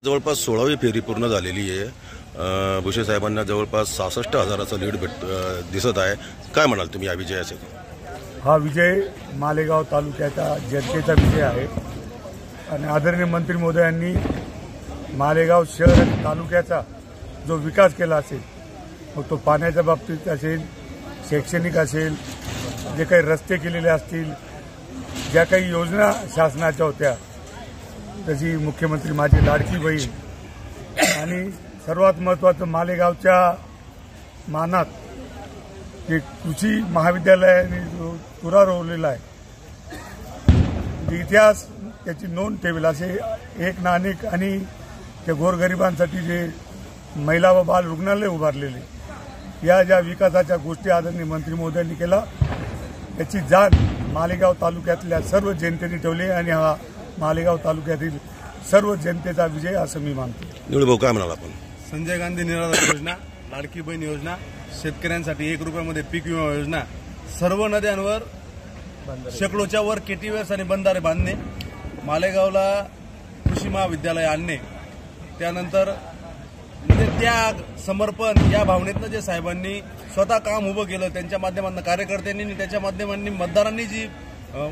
जवळपास 16वी फेरी पूर्ण झालेली आहे। भुसे साहेबांना जवळपास 66,000चा लीड दिसत आहे। काय म्हणाल तुम्ही या विजयासाठी? हा विजय मालेगाव तालुक्याचा जनतेचा विजय आहे आणि आदरणीय मंत्री महोदयांनी मालेगाव शहर आणि तालुक्याचा जो विकास केला असेल, मग तो पाण्याच्या बाबतीत असेल, शैक्षणिक असेल, जे काही रस्ते केलेले असतील, ज्या काही योजना शासनाच्या होत्या, जशी मुख्यमंत्री माझी लाडकी बहीण आणि सर्वात महत्त्वाचं मालेगावच्या मानात जे कृषी महाविद्यालयाने जो तुरा रोवलेला आहे, इतिहास त्याची नोंद ठेवेल असे एक ना अनेक आणि त्या गोरगरिबांसाठी जे महिला व बाल रुग्णालय उभारलेले, या ज्या विकासाच्या गोष्टी आदरणीय मंत्री महोदयांनी केला, याची जाण मालेगाव तालुक्यातल्या सर्व जनतेने ठेवली आणि हा मालेगाव तालुक्यातील सर्व जनतेचा विजय असं मी मानतो। निवडभाऊ काय म्हणाल आपण? संजय गांधी निराधार योजना, लाडकी बहीण योजना, शेतकऱ्यांसाठी 1 रुपयामध्ये पीक विमा योजना, सर्व नद्यांवर शेकडोच्या वर केटीवेस आणि बंधारे बांधणे, मालेगावला कृषी महाविद्यालय आणणे, त्यानंतर म्हणजे त्याग समर्पण या भावनेतनं जे साहेबांनी स्वतः काम उभं केलं, त्यांच्या माध्यमातून कार्यकर्त्यांनी त्याच्या माध्यमांनी मतदारांनी जी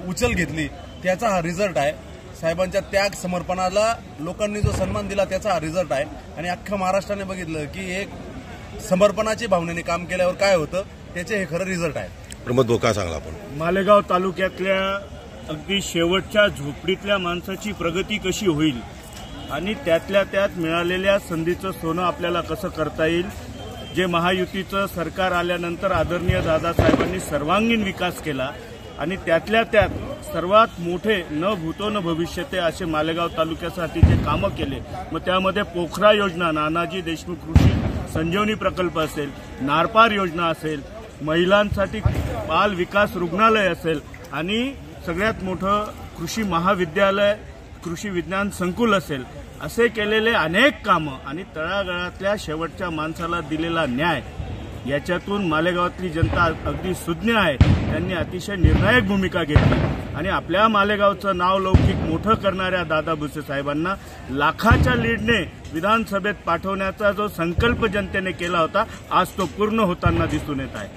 उचल घेतली, त्याचा हा रिझल्ट आहे। साहेबांच्या त्याग समर्पणाला लोकांनी जो सन्मान दिला, त्याचा हा रिझल्ट आहे। आणि अख्ख्या महाराष्ट्राने बघितलं की एक समर्पणाची भावनेने काम केल्यावर काय होतं, त्याचे हे खरं रिझल्ट आहे। प्रमोद भाऊ काय सांगला आपण? मालेगाव तालुक्यातल्या अगदी शेवटच्या झोपडीतल्या माणसाची प्रगती कशी होईल आणि त्यातल्या त्यात मिळालेल्या संधीचं सोनं आपल्याला कसं करता येईल, जे महायुतीचं सरकार आल्यानंतर आदरणीय दादासाहेबांनी सर्वांगीण विकास केला आणि त्यातल्या त्यात सर्वात मोठे न भूतो न भविष्यते असे मालेगाव तालुक्यासाठी जे कामं केले, मग त्यामध्ये पोखरा योजना, नानाजी देशमुख कृषी संजीवनी प्रकल्प असेल, नारपार योजना असेल, महिलांसाठी बाल विकास रुग्णालय असेल आणि सगळ्यात मोठं कृषी महाविद्यालय, कृषी विज्ञान संकुल असेल, असे केलेले अनेक कामं आणि तळागाळातल्या शेवटच्या माणसाला दिलेला न्याय, याच्यातून मालेगावातली जनता अगदी सुज्ञ आहे। त्यांनी अतिशय निर्णायक भूमिका घेतली आणि आपल्या मालेगावचं नाव लौकिक मोठं करणाऱ्या दादा भुसे साहेबांना लाखाच्या लीडने विधानसभेत पाठवण्याचा जो संकल्प जनतेने केला होता, आज तो पूर्ण होताना दिसून येत आहे।